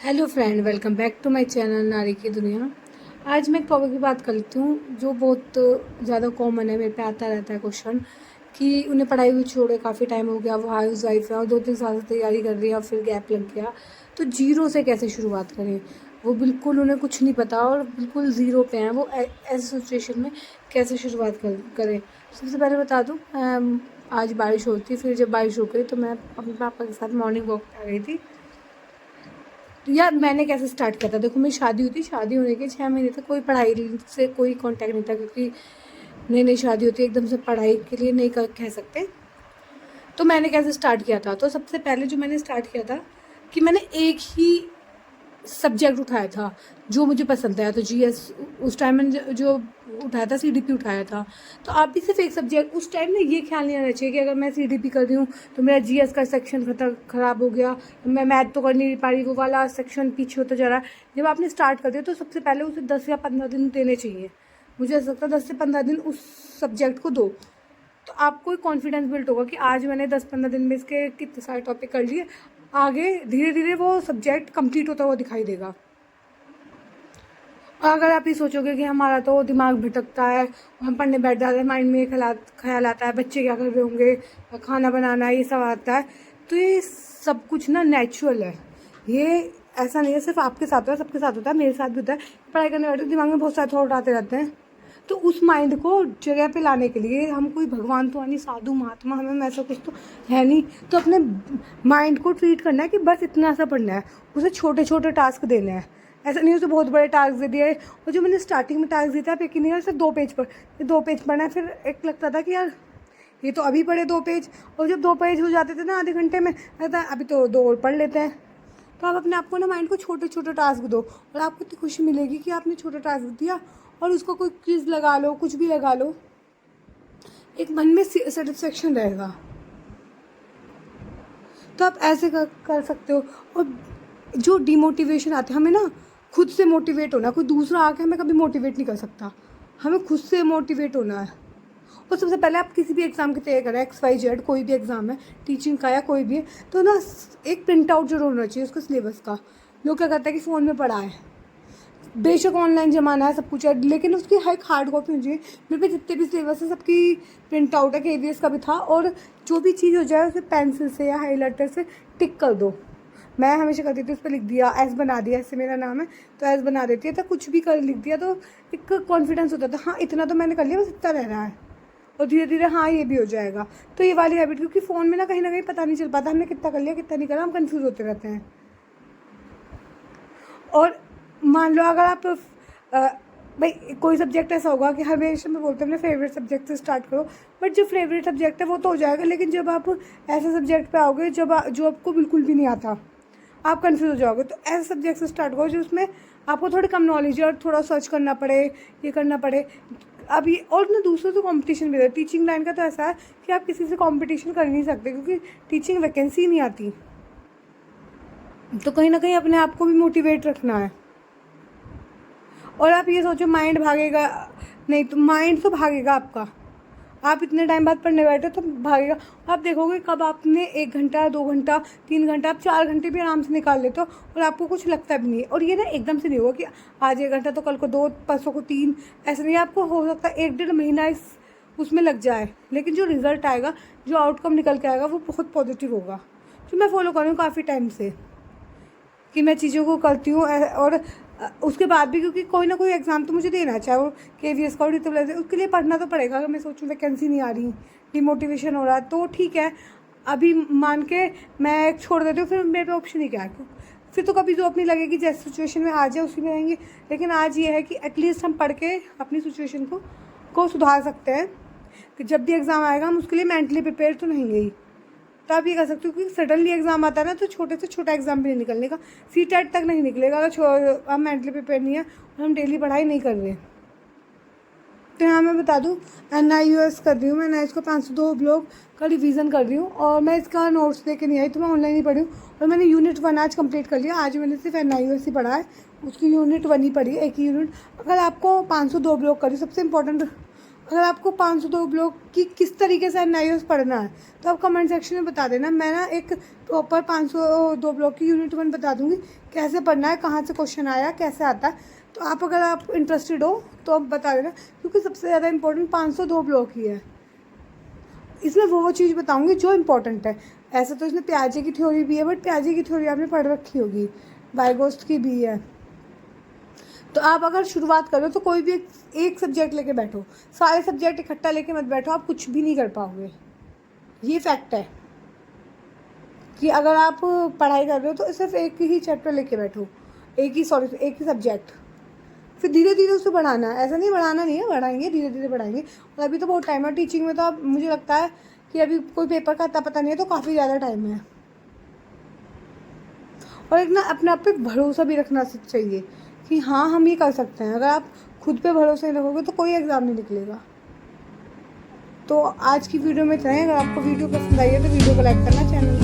Hello friend, welcome back to my channel नारी की दुनिया। आज मैं एक टॉपिक की बात कर लेती हूँ जो बहुत ज़्यादा कॉमन है। मेरे पे आता रहता है क्वेश्चन कि उन्हें पढ़ाई हुई छोड़े काफ़ी टाइम हो गया, वो हाउस वाइफ है और 2-3 साल से तैयारी कर रही है और फिर गैप लग गया, तो जीरो से कैसे शुरुआत करें। वो बिल्कुल उन्हें कुछ नहीं पता और बिल्कुल ज़ीरो पे हैं, वो ऐसी सिचुएशन में कैसे शुरुआत करें। सबसे पहले बता दूँ, आज बारिश हो रही थी, फिर जब बारिश रुक गई तो मैं अपने पापा के साथ मॉर्निंग वॉक पे आ गई थी। यार मैंने कैसे स्टार्ट किया था, देखो मेरी शादी हुई थी, शादी होने के 6 महीने तक कोई पढ़ाई से कोई कांटेक्ट नहीं था, क्योंकि नई नई शादी होती है, एकदम से पढ़ाई के लिए नहीं कह सकते। तो मैंने कैसे स्टार्ट किया था, तो सबसे पहले जो मैंने स्टार्ट किया था कि मैंने एक ही सब्जेक्ट उठाया था जो मुझे पसंद आया। तो जीएस उस टाइम मैंने जो उठाया था, सीडीपी उठाया था। तो आप भी सिर्फ एक सब्जेक्ट, उस टाइम ना ये ख्याल नहीं आना चाहिए कि अगर मैं सीडीपी कर रही हूँ तो मेरा जीएस का सेक्शन ख़राब हो गया, मैं मैथ तो कर नहीं पा रही, वो वाला सेक्शन पीछे होता जा रहा है। जब आपने स्टार्ट कर दिया तो सबसे पहले उसे 10 या 15 दिन देने चाहिए। मुझे ऐसा लगता है 10 से 15 दिन उस सब्जेक्ट को दो, तो आपको एक कॉन्फिडेंस बिल्ड होगा कि आज मैंने 10-15 दिन में इसके कितने सारे टॉपिक कर लिए, आगे धीरे धीरे वो सब्जेक्ट कंप्लीट होता हुआ दिखाई देगा। और अगर आप ये सोचोगे कि हमारा तो दिमाग भटकता है, हम पढ़ने बैठ जाते हैं, माइंड में ये ख्याल आता है बच्चे क्या कर रहे होंगे, खाना बनाना, ये सब आता है, तो ये सब कुछ ना नेचुरल है। ये ऐसा नहीं है सिर्फ आपके साथ होता है, सबके साथ होता है, मेरे साथ भी होता है। पढ़ाई करने बैठे दिमाग में बहुत सारे थॉट आते रहते हैं, तो उस माइंड को जगह पे लाने के लिए हम कोई भगवान तो नहीं, साधु महात्मा हमें ऐसा कुछ तो है नहीं, तो अपने माइंड को ट्रीट करना है कि बस इतना सा पढ़ना है, उसे छोटे छोटे टास्क देने हैं। ऐसा नहीं उसे बहुत बड़े टास्क दे दिए। और जो मैंने स्टार्टिंग में टास्क दिया था, आप यकीन नहीं, सिर्फ 2 पेज पर, 2 पेज पढ़ना है। फिर एक लगता था कि यार ये तो अभी पढ़े 2 पेज, और जब 2 पेज हो जाते थे ना आधे घंटे में, लगता है अभी तो 2 और पढ़ लेते हैं। तो आप अपने आप को ना माइंड को छोटे छोटे टास्क दो, और आपको इतनी खुशी मिलेगी कि आपने छोटा टास्क दिया, और उसको कोई क्विज लगा लो, कुछ भी लगा लो, एक मन में सेटिस्फेक्शन रहेगा। तो आप ऐसे कर सकते हो। और जो डिमोटिवेशन आते हैं, हमें ना खुद से मोटिवेट होना, कोई दूसरा आके हमें कभी मोटिवेट नहीं कर सकता, हमें खुद से मोटिवेट होना है। और सबसे पहले आप किसी भी एग्ज़ाम की तैयारी करें, XYZ कोई भी एग्ज़ाम है, टीचिंग का या कोई भी है, तो ना एक प्रिंट आउट जरूर होना चाहिए उसका सिलेबस का। लोग क्या करते हैं कि फ़ोन में पढ़ा है, बेशक ऑनलाइन ज़माना है, सब कुछ है, लेकिन उसकी हर एक हार्ड कॉपी होनी चाहिए। मेरे पे जितने भी सिलेबस है सबकी प्रिंट आउट है, KVS का भी था। और जो भी चीज़ हो जाए उसे पेंसिल से या हाईलाइटर से टिक कर दो। मैं हमेशा करती थी, उस पर लिख दिया, एस बना दिया, ऐसे मेरा नाम है तो एस बना देती है, तो कुछ भी कर लिख दिया, तो एक कॉन्फिडेंस होता था, हाँ इतना तो मैंने कर लिया, बस इतना रह रहा है, और धीरे धीरे हाँ ये भी हो जाएगा। तो ये वाली हैबिट, क्योंकि फ़ोन में ना कहीं पता नहीं चल पाता हमने कितना कर लिया कितना नहीं करा, हम कंफ्यूज होते रहते हैं। और मान लो अगर आप भाई कोई सब्जेक्ट ऐसा होगा कि हमेशा मैं बोलते हैं अपने फेवरेट सब्जेक्ट से स्टार्ट करो, बट जो फेवरेट सब्जेक्ट है वो तो हो जाएगा, लेकिन जब आप ऐसे सब्जेक्ट पे आओगे जो आपको बिल्कुल भी नहीं आता, आप कंफ्यूज हो जाओगे, तो ऐसे सब्जेक्ट से स्टार्ट करो जो उसमें आपको थोड़ी कम नॉलेज है और थोड़ा सर्च करना पड़े, ये करना पड़े। अभी और ना दूसरों से कंपटीशन भी है, टीचिंग लाइन का तो ऐसा है कि आप किसी से कंपटीशन कर नहीं सकते, क्योंकि टीचिंग वैकेंसी नहीं आती। तो कहीं ना कहीं अपने आप को भी मोटिवेट रखना है। और आप ये सोचो माइंड भागेगा नहीं, तो माइंड तो भागेगा आपका, आप इतने टाइम बाद पढ़ने बैठे तो भागेगा। आप देखोगे कब आपने 1 घंटा, 2 घंटा, 3 घंटा, आप 4 घंटे भी आराम से निकाल लेते हो और आपको कुछ लगता भी नहीं है। और ये ना एकदम से नहीं होगा कि आज 1 घंटा तो कल को 2, परसों को 3, ऐसा नहीं। आपको हो सकता है 1-1.5 महीना उसमें लग जाए, लेकिन जो रिज़ल्ट आएगा, जो आउटकम निकल के आएगा, वो बहुत पॉजिटिव होगा। जो मैं फॉलो कर रही हूँ काफ़ी टाइम से, कि मैं चीज़ों को करती हूँ। और उसके बाद भी, क्योंकि कोई ना कोई एग्ज़ाम तो मुझे देना है, चाहे वो KVS का हो, ट्रिपल, उसके लिए पढ़ना तो पड़ेगा। अगर मैं सोचूं वैकेंसी नहीं आ रही, डिमोटिवेशन हो रहा है, तो ठीक है, अभी मान के मैं छोड़ देती हूँ, फिर मेरे पे ऑप्शन ही क्या है, फिर तो कभी जॉब नहीं लगेगी, जैसे सिचुएशन में आ जाए उसी में रहेंगे। लेकिन आज ये है कि एटलीस्ट हम पढ़ के अपनी सिचुएशन को सुधार सकते हैं, कि जब भी एग्ज़ाम आएगा हम उसके लिए मेंटली प्रिपेयर तो नहीं गई। तो आप ये कर सकते हो, क्योंकि सडनली एग्ज़ाम आता है ना, तो छोटे से छोटा एग्ज़ाम भी नहीं निकलने का, CTET तक नहीं निकलेगा अगर हम मेंटली प्रिपेयर नहीं है और हम डेली पढ़ाई नहीं कर रहे। तो यहाँ मैं बता दूँ, NIUS कर रही हूँ मैं, NIUS को 502 ब्लॉक का रिवीजन कर रही हूँ, और मैं इसका नोट्स लेके नहीं आई, तो मैं ऑनलाइन ही पढ़ी हूँ। और मैंने यूनिट 1 आज कंप्लीट कर लिया। आज मैंने सिर्फ NIUS ही पढ़ा है, उसकी यूनिट 1 ही पढ़ी, एक ही यूनिट। अगर आपको 502 ब्लॉक करी, सबसे इंपॉर्टेंट अगर आपको 502 ब्लॉक की किस तरीके से एनालिसिस पढ़ना है तो आप कमेंट सेक्शन में बता देना। मैं ना एक प्रॉपर 502 ब्लॉक की यूनिट 1 बता दूँगी कैसे पढ़ना है, कहाँ से क्वेश्चन आया, कैसे आता है। तो आप अगर आप इंटरेस्टेड हो तो आप बता देना, क्योंकि सबसे ज़्यादा इंपॉर्टेंट 502 ब्लॉक ही है। इसमें वो चीज़ बताऊँगी जो इम्पोर्टेंट है। ऐसे तो इसमें पियाजे की थ्योरी भी है, बट पियाजे की थ्योरी आपने पढ़ रखी होगी, वाइगोस्ट की भी है। तो आप अगर शुरुआत करो तो कोई भी एक सब्जेक्ट लेके बैठो, सारे सब्जेक्ट इकट्ठा लेके मत बैठो, आप कुछ भी नहीं कर पाओगे। ये फैक्ट है कि अगर आप पढ़ाई कर रहे हो तो सिर्फ एक ही चैप्टर लेके बैठो, एक ही सब्जेक्ट, फिर धीरे धीरे उसे बढ़ाना है। ऐसा नहीं बढ़ाना नहीं है, बढ़ाएंगे, धीरे धीरे बढ़ाएंगे। और अभी तो बहुत टाइम है टीचिंग में, तो अब मुझे लगता है कि अभी कोई पेपर का इतना पता नहीं है, तो काफ़ी ज़्यादा टाइम है। और एक ना अपने आप पे भरोसा भी रखना चाहिए कि हाँ हम ये कर सकते हैं। अगर आप खुद पे भरोसा नहीं रखोगे तो कोई एग्ज़ाम नहीं निकलेगा। तो आज की वीडियो में इतना ही। अगर आपको वीडियो पसंद आई है तो वीडियो को लाइक करना, चैनल